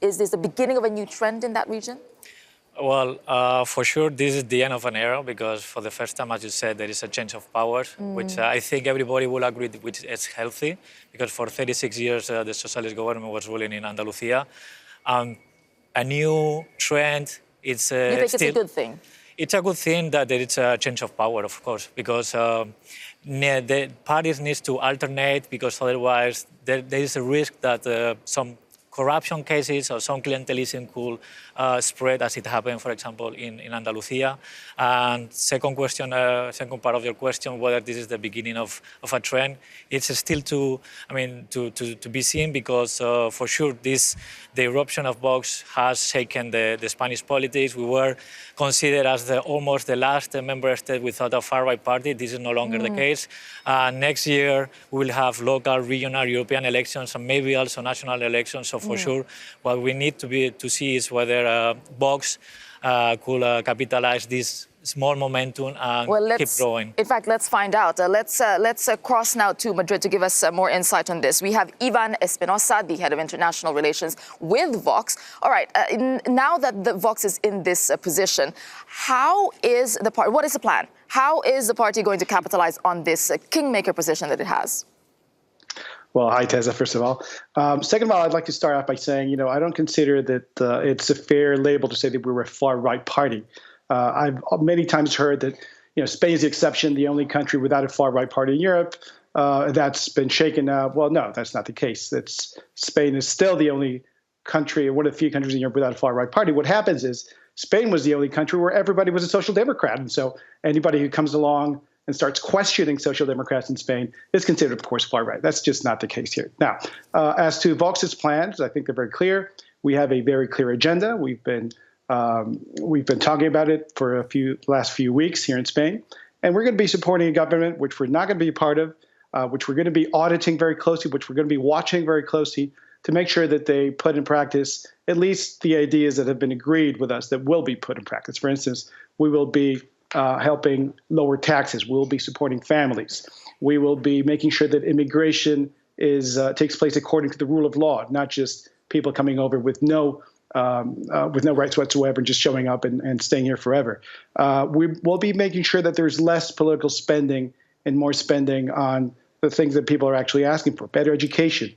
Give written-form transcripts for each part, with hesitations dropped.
Is this the beginning of a new trend in that region? Well, for sure, this is the end of an era because for the first time, as you said, there is a change of power, which I think everybody will agree with is healthy because for 36 years, the socialist government was ruling in Andalusia. A new trend, it's You think it's a good thing? It's a good thing that there is a change of power, of course, because the parties need to alternate because otherwise there is a risk that some corruption cases or some clientelism could spread as it happened, for example, in Andalusia. And second part of your question, whether this is the beginning of a trend, it's still to be seen because for sure the eruption of VOX has shaken the Spanish politics. We were considered as almost the last member state without a far-right party. This is no longer the case. Next year, we will have local, regional, European elections and maybe also national elections. So for sure, what we need to see is whether VOX could capitalize this small momentum and keep growing. In fact, let's find out. Let's cross now to Madrid to give us more insight on this. We have Ivan Espinosa, the head of international relations with VOX. All right, now that the VOX is in this position, what is the plan? How is the party going to capitalize on this kingmaker position that it has? Well, hi, Teza, first of all. Second of all, I'd like to start off by saying, I don't consider that it's a fair label to say that we're a far-right party. I've many times heard that, Spain is the exception, the only country without a far-right party in Europe. That's been shaken now. Well, no, that's not the case. Spain is still the only country, one of the few countries in Europe without a far-right party. What happens is Spain was the only country where everybody was a social democrat. And so anybody who comes along and starts questioning social democrats in Spain is considered, of course, far-right. That's just not the case here. Now, as to VOX's plans, I think they're very clear. We have a very clear agenda. We've been talking about it for last few weeks here in Spain. And we're going to be supporting a government which we're not going to be a part of, which we're going to be auditing very closely, which we're going to be watching very closely to make sure that they put in practice at least the ideas that have been agreed with us that will be put in practice. For instance, we will be helping lower taxes. We'll be supporting families. We will be making sure that immigration takes place according to the rule of law, not just people coming over with no rights whatsoever, just showing up and staying here forever. We will be making sure that there's less political spending and more spending on the things that people are actually asking for: better education,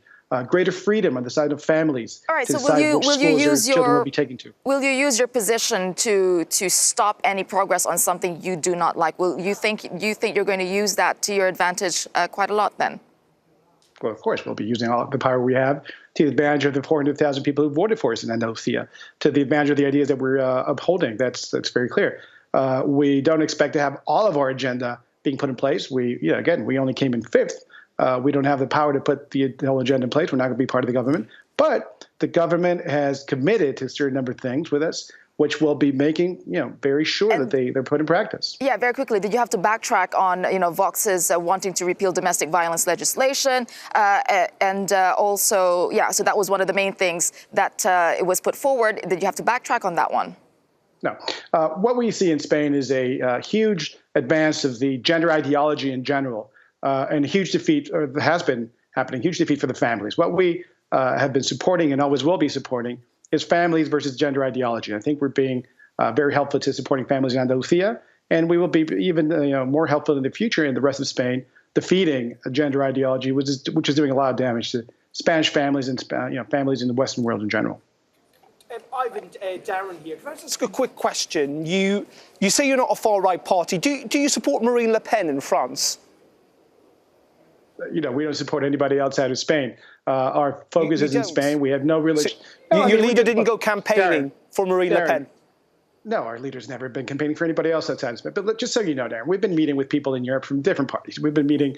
greater freedom on the side of families. All right, to so decide which schools their children will be taken to. Will you use your position to stop any progress on something you do not like? You think you're going to use that to your advantage quite a lot then? Well, of course, we'll be using all the power we have to the advantage of the 400,000 people who voted for us in Andalusia, to the advantage of the ideas that we're upholding. That's very clear. We don't expect to have all of our agenda being put in place. We only came in fifth. We don't have the power to put the whole agenda in place. We're not going to be part of the government. But the government has committed to a certain number of things with us, which will be making, very sure that they're put in practice. Yeah, very quickly. Did you have to backtrack on, VOX's wanting to repeal domestic violence legislation? Also, so that was one of the main things that it was put forward. Did you have to backtrack on that one? No. What we see in Spain is a huge advance of the gender ideology in general, and a huge defeat, or has been happening, huge defeat for the families. What we have been supporting and always will be supporting is families versus gender ideology. I think we're being very helpful to supporting families in Andalusia, and we will be even more helpful in the future in the rest of Spain, defeating a gender ideology, which is doing a lot of damage to Spanish families and families in the Western world in general. Ivan, Darren here. Can I just ask a quick question? You say you're not a far-right party. Do you support Marine Le Pen in France? We don't support anybody outside of Spain. Our focus is in Spain. We have no religion. So your leader didn't go campaigning for Marine Le Pen? No, our leader's never been campaigning for anybody else outside of Spain. But just so you know, Darren, we've been meeting with people in Europe from different parties. We've been meeting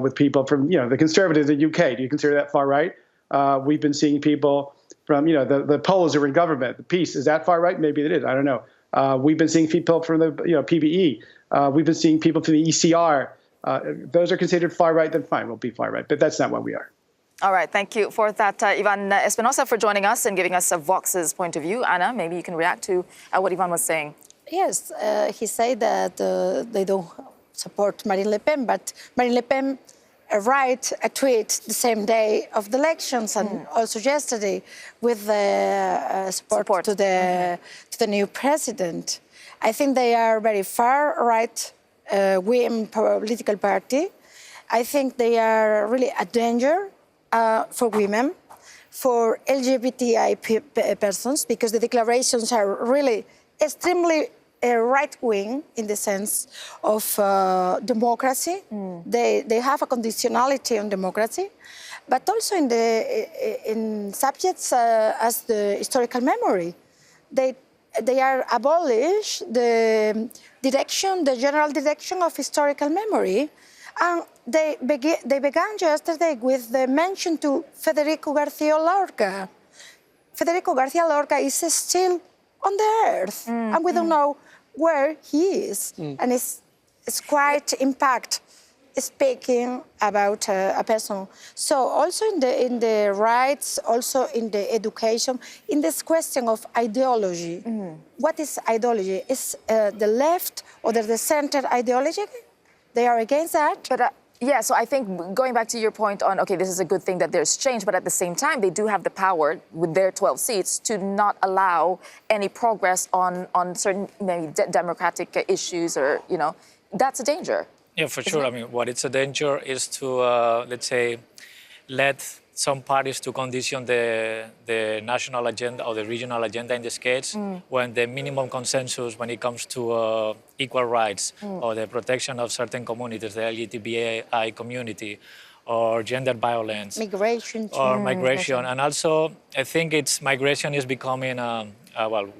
with people from, the Conservatives in the UK. Do you consider that far right? We've been seeing people from, the Poles who are in government. The Peace, is that far right? Maybe it is. I don't know. We've been seeing people from the PBE. We've been seeing people from the ECR. Those are considered far right, then fine, we'll be far right. But that's not what we are. All right, thank you for that, Ivan Espinosa, for joining us and giving us VOX's point of view. Anna, maybe you can react to what Ivan was saying. Yes, he said that they don't support Marine Le Pen, but Marine Le Pen write a tweet the same day of the elections and also yesterday with support to the new president. I think they are very far-right wing political party. I think they are really a danger for women, for LGBTI persons, because the declarations are really extremely right-wing in the sense of democracy. They have a conditionality on democracy, but also in subjects as the historical memory. They are abolish the general direction of historical memory, and they began yesterday with the mention to Federico García Lorca. Federico García Lorca is still on the earth, and we don't know where he is, and it's quite impact speaking about a person. So also in the rights, also in the education, in this question of ideology. What is ideology? Is the left or the center ideology? They are against that. But yeah, so I think going back to your point on, okay, this is a good thing that there's change, but at the same time, they do have the power with their 12 seats to not allow any progress on certain maybe democratic issues, or, that's a danger. Yeah, for sure. I mean, what it's a danger is to, let's say, let some parties to condition the national agenda or the regional agenda in this case, when the minimum consensus when it comes to equal rights or the protection of certain communities, the LGBTI community, or gender violence. Migration. Migration. And also, I think migration is becoming,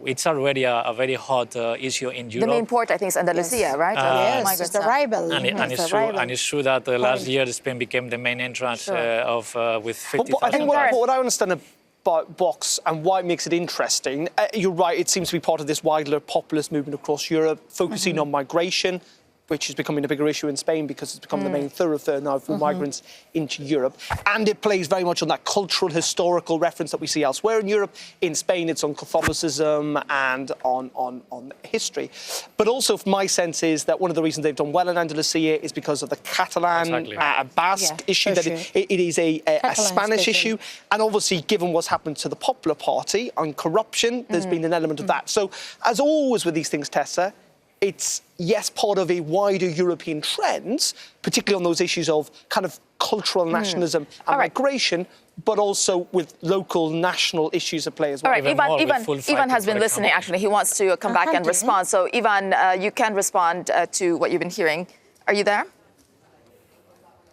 it's already a very hot issue in Europe. The main port, I think, is Andalusia, right? Yes, it's the rival. And it's true that last year Spain became the main entrance with 50,000. I think what I understand about VOX and why it makes it interesting, you're right, it seems to be part of this wider populist movement across Europe, focusing on migration, which is becoming a bigger issue in Spain because it's become the main thoroughfare now for migrants into Europe. And it plays very much on that cultural, historical reference that we see elsewhere in Europe. In Spain, it's on Catholicism and on history. But also, my sense is that one of the reasons they've done well in Andalusia is because of the Catalan, Basque issue, that it is a Spanish issue. And obviously, given what's happened to the Popular Party on corruption, there's been an element of that. So, as always with these things, Tessa, it's, yes, part of a wider European trend, particularly on those issues of kind of cultural nationalism and migration, but also with local national issues at play as well. All right, Ivan has been listening, actually. He wants to come back and respond. So, Ivan, you can respond to what you've been hearing. Are you there?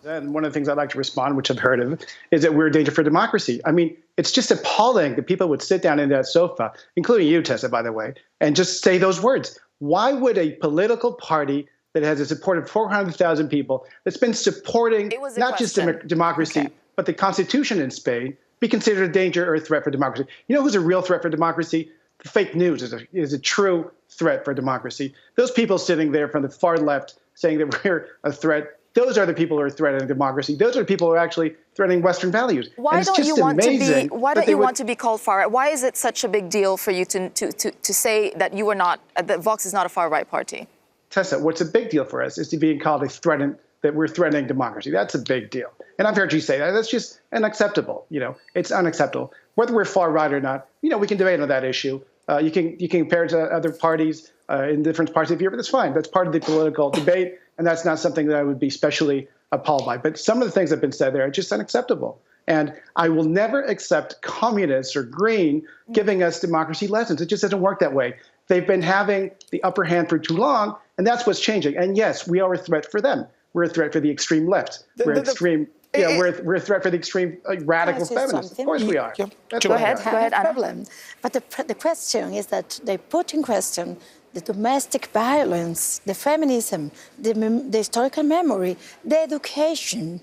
And one of the things I'd like to respond, which I've heard of, is that we're a danger for democracy. I mean, it's just appalling that people would sit down in that sofa, including you, Tessa, by the way, and just say those words. Why would a political party that has a support of 400,000 people, that's been supporting not just democracy, but the constitution in Spain, be considered a danger or a threat for democracy? You know who's a real threat for democracy? The fake news is a true threat for democracy. Those people sitting there from the far left saying that we're a threat, those are the people who are threatening democracy. Those are the people who are actually threatening Western values. Why don't you want to be called far right? Why is it such a big deal for you to say that you are not, that VOX is not a far-right party? Tessa, what's a big deal for us is to be called that we're threatening democracy. That's a big deal. And I've heard you say that. That's just unacceptable. It's unacceptable. Whether we're far right or not, we can debate on that issue. You can compare it to other parties in different parts of Europe. That's fine. That's part of the political debate. And that's not something that I would be especially appalled by. But some of the things that have been said there are just unacceptable. And I will never accept communists or green giving us democracy lessons. It just doesn't work that way. They've been having the upper hand for too long, and that's what's changing. And yes, we are a threat for them. We're a threat for the extreme left. We're a threat for the extreme radical feminists. Of course we are. Go ahead, Anna. But the question is that they put in question the domestic violence, the feminism, the historical memory, the education,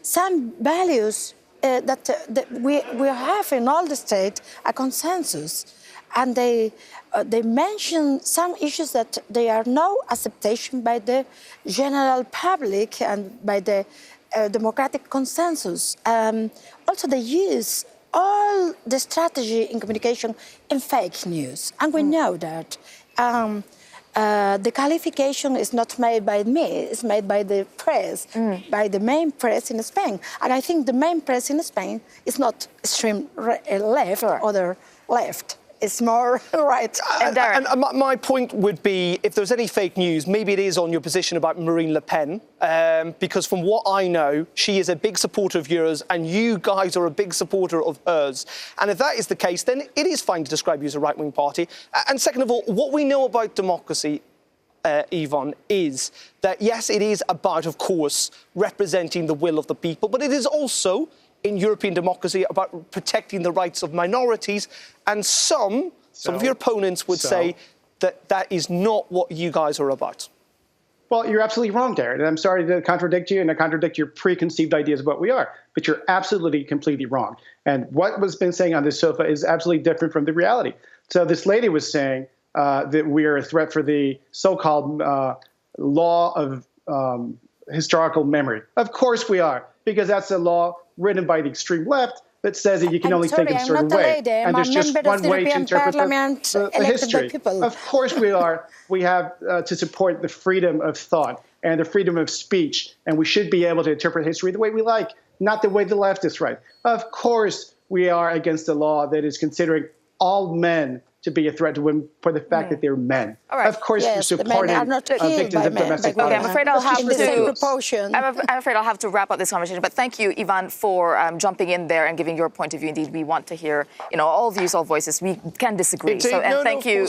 some values that we have in all the state, a consensus. And they mention some issues that they are no acceptation by the general public and by the democratic consensus. Also, they use all the strategy in communication in fake news, and we know that. the qualification is not made by me, it's made by the press, by the main press in Spain. And I think the main press in Spain is not extreme left or left. It's more right. And my point would be, if there's any fake news, maybe it is on your position about Marine Le Pen, because from what I know, she is a big supporter of yours, and you guys are a big supporter of hers. And if that is the case, then it is fine to describe you as a right-wing party. And second of all, what we know about democracy, Ivan, is that, yes, it is about, of course, representing the will of the people, but it is also, in European democracy, about protecting the rights of minorities. And some of your opponents would say that that is not what you guys are about. Well, you're absolutely wrong, Darren. And I'm sorry to contradict you and to contradict your preconceived ideas of what we are. But you're absolutely, completely wrong. And what was been saying on this sofa is absolutely different from the reality. So this lady was saying that we are a threat for the so-called law of historical memory. Of course we are, because that's a law written by the extreme left that says that you can only think in a certain way. And there's just one way to interpret the history. Of course we are. We have to support the freedom of thought and the freedom of speech. And we should be able to interpret history the way we like, not the way the left is right. Of course we are against a law that is considering all men to be a threat to women for the fact that they're men. All right. Of course, you're supporting victims of domestic violence. Okay, I'm afraid I'll have to. I'm afraid I'll have to wrap up this conversation. But thank you, Ivan, for jumping in there and giving your point of view. Indeed, we want to hear, all views, all voices. We can disagree. And thank you.